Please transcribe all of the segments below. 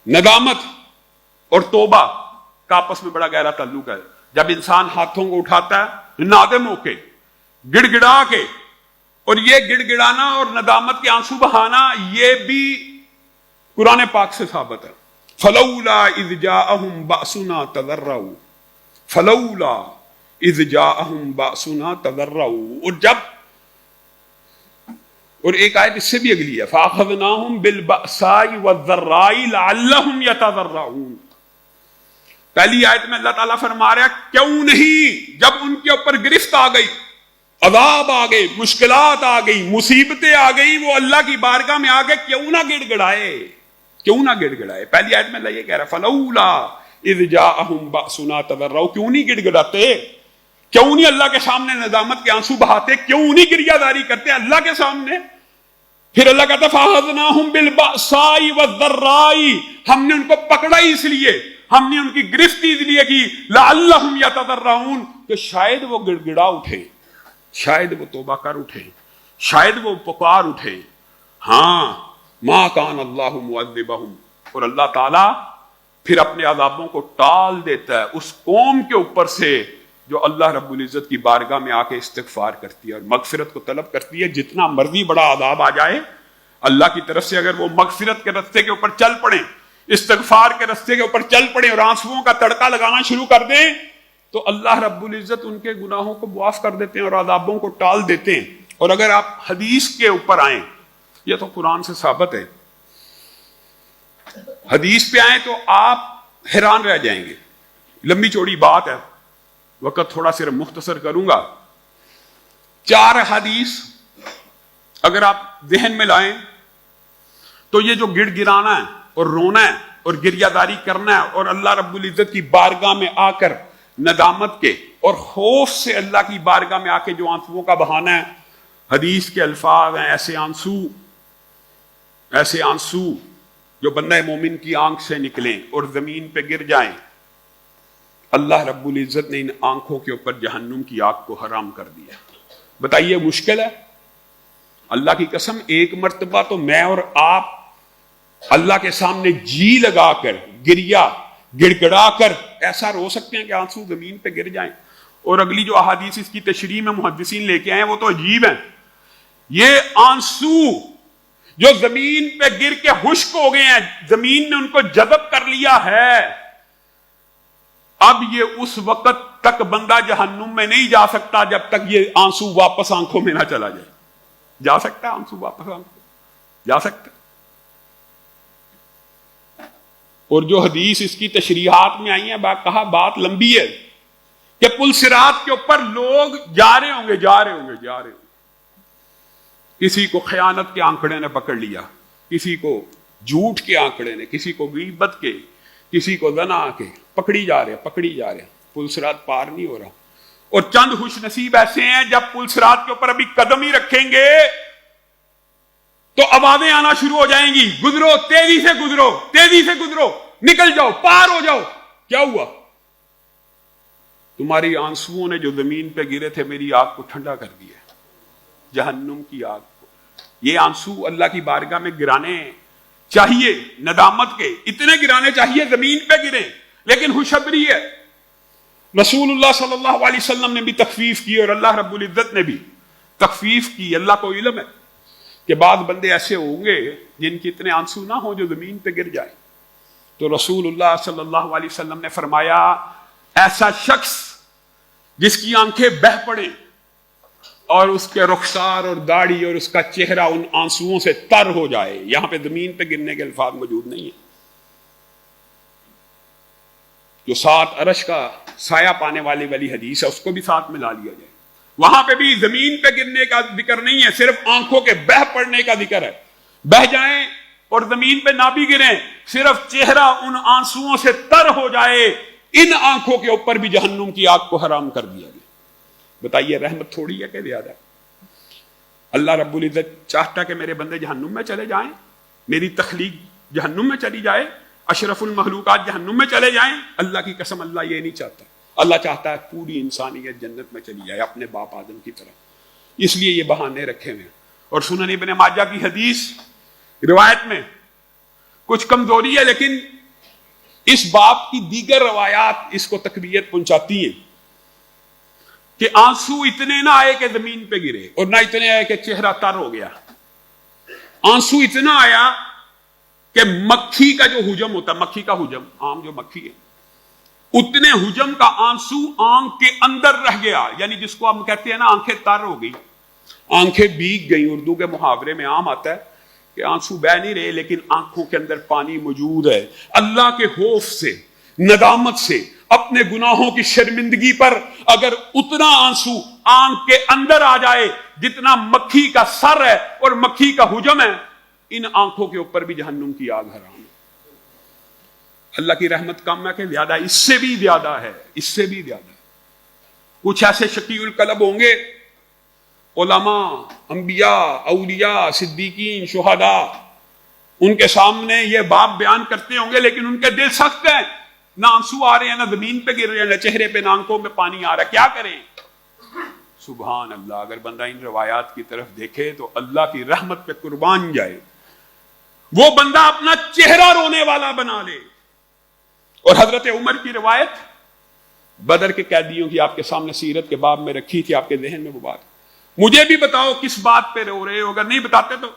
ندامت اور توبہ کا آپس میں بڑا گہرا تعلق ہے. جب انسان ہاتھوں کو اٹھاتا ہے نادم ہو کے, گڑ گڑا کے, اور یہ گڑ گڑانا اور ندامت کے آنسو بہانا یہ بھی قرآن پاک سے ثابت ہے. فلولا اذ جاءہم بأسنا تضرعوا, فلولا اذ جاءہم بأسنا تضرعوا. اور جب, اور ایک آیت اس سے بھی اگلی ہے, فاخذناہم بالبأساء والضراء لعلہم یتضرعون. پہلی آیت میں اللہ تعالیٰ فرما رہا ہے کیوں نہیں جب ان کے اوپر گرفت آ گئی, عذاب آ گئی, مشکلات آ گئی, مصیبتیں آ گئی, وہ اللہ کی بارگاہ میں آ کے کیوں نہ گڑ گڑائے, کیوں نہ گڑ گڑائے. پہلی آیت میں اللہ یہ کہہ رہا ہے فلولا اذ جاءہم بأسنا تضرعوا, کیوں نہیں گڑ گڑاتے, کیوں نہیں اللہ کے سامنے ندامت کے آنسو بہاتے, کیوں نہیں گریہ داری کرتے اللہ کے سامنے. پھر اللہ کہتا ہے فاخذناہم بالبأساء والضراء, ہم نے ان کو پکڑا اس لیے, ہم نے ان کی گرفتی اس لیے کی لعلہم یتضرعون, کہ شاید وہ گڑ گڑا اٹھے, شاید وہ توبہ کر اٹھے, شاید وہ پکار اٹھے. ہاں ما کان اللہ معذبہم, اور اللہ تعالیٰ پھر اپنے عذابوں کو ٹال دیتا ہے اس قوم کے اوپر سے جو اللہ رب العزت کی بارگاہ میں آ کے استغفار کرتی ہے اور مغفرت کو طلب کرتی ہے. جتنا مرضی بڑا عذاب آ جائے اللہ کی طرف سے اگر وہ مغفرت کے رستے کے اوپر چل پڑیں, استغفار کے رستے کے اوپر چل پڑیں اور آنسوؤں کا تڑکا لگانا شروع کر دیں, تو اللہ رب العزت ان کے گناہوں کو معاف کر دیتے ہیں اور عذابوں کو ٹال دیتے ہیں. اور اگر آپ حدیث کے اوپر آئیں, یہ تو قرآن سے ثابت ہے, حدیث پہ آئیں تو آپ حیران رہ جائیں گے. لمبی چوڑی بات ہے, وقت تھوڑا صرف مختصر کروں گا. 4 حدیث اگر آپ ذہن میں لائیں تو یہ جو گڑ گرانا ہے اور رونا ہے اور گریہ داری کرنا ہے اور اللہ رب العزت کی بارگاہ میں آ کر ندامت کے اور خوف سے اللہ کی بارگاہ میں آ کے جو آنسوؤں کا بہانا ہے, حدیث کے الفاظ ہیں ایسے آنسو جو بندہ مومن کی آنکھ سے نکلیں اور زمین پہ گر جائیں. اللہ رب العزت نے ان آنکھوں کے اوپر جہنم کی آگ کو حرام کر دیا. بتائیے مشکل ہے؟ اللہ کی قسم ایک مرتبہ تو میں اور آپ اللہ کے سامنے جی لگا کر گریہ گڑ گڑا کر ایسا رو سکتے ہیں کہ آنسو زمین پہ گر جائیں. اور اگلی جو احادیث اس کی تشریح میں محدثین لے کے آئے ہیں وہ تو عجیب ہیں. یہ آنسو جو زمین پہ گر کے خشک ہو گئے ہیں, زمین نے ان کو جذب کر لیا ہے, اب یہ اس وقت تک بندہ جہنم میں نہیں جا سکتا جب تک یہ آنسو واپس آنکھوں میں نہ چلا جائے. جا سکتا ہے آنسو واپس آنکھوں, جا سکتا ہے. اور جو حدیث اس کی تشریحات میں آئی ہیں کہا بات لمبی ہے کہ پل صراط کے اوپر لوگ جا رہے ہوں گے, کسی کو خیانت کے آنکڑے نے پکڑ لیا, کسی کو جھوٹ کے آنکڑے نے, کسی کو غیبت کے, کسی کو زنا کے, پکڑی جا رہے, پل صراط پار نہیں ہو رہا. اور چند خوش نصیب ایسے ہیں جب پل صراط کے اوپر ابھی قدم ہی رکھیں گے تو آوازیں آنا شروع ہو جائیں گی, گزرو, تیزی سے گزرو, نکل جاؤ, پار ہو جاؤ. کیا ہوا؟ تمہاری آنسوؤں نے جو زمین پہ گرے تھے میری آگ کو ٹھنڈا کر دیا, جہنم کی آگ کو. یہ آنسو اللہ کی بارگاہ میں گرانے چاہیے, ندامت کے اتنے گرانے چاہیے زمین پہ گرے, لیکن خوشخبری ہے رسول اللہ صلی اللہ علیہ وسلم نے بھی تخفیف کی اور اللہ رب العزت نے بھی تخفیف کی. اللہ کو علم ہے کہ بعض بندے ایسے ہوں گے جن کی اتنے آنسو نہ ہوں جو زمین پہ گر جائیں. تو رسول اللہ صلی اللہ علیہ وسلم نے فرمایا ایسا شخص جس کی آنکھیں بہہ پڑیں اور اس کے رخسار اور داڑھی اور اس کا چہرہ ان آنسوؤں سے تر ہو جائے, یہاں پہ زمین پہ گرنے کے الفاظ موجود نہیں ہیں, جو 7 عرش کا سایہ پانے والی حدیث ہے اس کو بھی ساتھ میں لا لیا جائے. وہاں پہ بھی زمین پہ گرنے کا ذکر نہیں ہے, صرف آنکھوں کے بہہ پڑنے کا ذکر ہے. بہہ جائیں اور زمین پہ نہ بھی گریں, صرف چہرہ ان آنسوؤں سے تر ہو جائے, ان آنکھوں کے اوپر بھی جہنم کی آگ کو حرام کر دیا گیا. بتائیے رحمت تھوڑی ہے کہ زیادہ؟ اللہ رب العزت چاہتا کہ میرے بندے جہنم میں چلے جائیں, میری تخلیق جہنم میں چلی جائے, اشرف المخلوقات جہنم میں چلے جائیں؟ اللہ کی قسم اللہ یہ نہیں چاہتا. اللہ چاہتا ہے پوری انسانیت جنت میں چلی جائے اپنے باپ آدم کی طرح. اس لیے یہ بہانے رکھے ہوئے. اور سنن ابن ماجہ کی حدیث روایت میں کچھ کمزوری ہے، لیکن اس باب کی دیگر روایات اس کو تقویت پہنچاتی ہیں کہ آنسو اتنے نہ آئے کہ زمین پہ گرے اور نہ اتنے آئے کہ چہرہ تر ہو گیا. آنسو اتنا آیا کہ مکھی کا جو حجم ہوتا ہے، مکھی کا حجم، عام جو مکھی ہے، اتنے حجم کا آنسو آنکھ کے اندر رہ گیا. یعنی جس کو ہم کہتے ہیں نا آنکھیں تر ہو گئی، آنکھیں بھیگ گئی. اردو کے محاورے میں عام آتا ہے کہ آنسو بہ نہیں رہے لیکن آنکھوں کے اندر پانی موجود ہے. اللہ کے خوف سے، ندامت سے، اپنے گناہوں کی شرمندگی پر اگر اتنا آنسو آنکھ کے اندر آ جائے جتنا مکھی کا سر ہے اور مکھی کا حجم ہے، ان آنکھوں کے اوپر بھی جہنم کی آگ حرام ہے. اللہ کی رحمت کم ہے کہ زیادہ؟ اس سے بھی زیادہ ہے، اس سے بھی زیادہ. کچھ ایسے شقی القلب ہوں گے، علماء، انبیاء، اولیاء، صدیقین، شہداء، ان کے سامنے یہ باب بیان کرتے ہوں گے لیکن ان کے دل سخت ہیں، نہ آنسو آ رہے ہیں، نہ زمین پہ گر رہے ہیں، نہ چہرے پہ، نہ آنکھوں میں پانی آ رہا ہے. کیا کریں؟ سبحان اللہ. اگر بندہ ان روایات کی طرف دیکھے تو اللہ کی رحمت پہ قربان جائے. وہ بندہ اپنا چہرہ رونے والا بنا لے. اور حضرت عمر کی روایت بدر کے قیدیوں کی آپ کے سامنے سیرت کے باب میں رکھی تھی، آپ کے ذہن میں وہ بات. مجھے بھی بتاؤ کس بات پہ رو رہے ہو، اگر نہیں بتاتے تو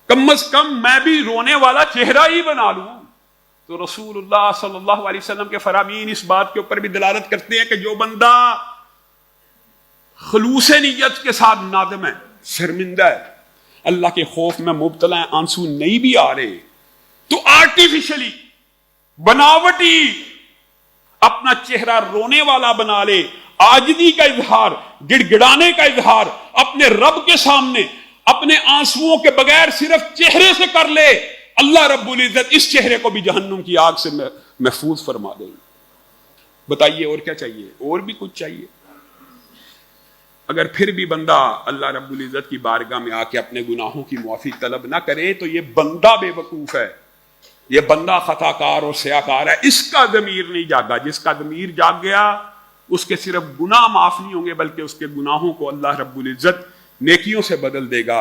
کم از کم میں بھی رونے والا چہرہ ہی بنا لوں. تو رسول اللہ صلی اللہ علیہ وسلم کے فرامین اس بات کے اوپر بھی دلالت کرتے ہیں کہ جو بندہ خلوص نیت کے ساتھ نادم ہے، شرمندہ ہے، اللہ کے خوف میں مبتلا ہے، آنسو نہیں بھی آ رہے، تو آرٹیفیشلی، بناوٹی اپنا چہرہ رونے والا بنا لے. عاجزی کا اظہار، گڑ گڑانے کا اظہار اپنے رب کے سامنے اپنے آنسوؤں کے بغیر صرف چہرے سے کر لے، اللہ رب العزت اس چہرے کو بھی جہنم کی آگ سے محفوظ فرما دے. بتائیے اور کیا چاہیے؟ اور بھی کچھ چاہیے؟ اگر پھر بھی بندہ اللہ رب العزت کی بارگاہ میں آ کے اپنے گناہوں کی معافی طلب نہ کرے تو یہ بندہ بے وقوف ہے، یہ بندہ خطا کار اور سیاکار ہے. اس کا ضمیر نہیں جاگا. جس کا ضمیر جاگ گیا اس کے صرف گناہ معاف نہیں ہوں گے بلکہ اس کے گناہوں کو اللہ رب العزت نیکیوں سے بدل دے گا.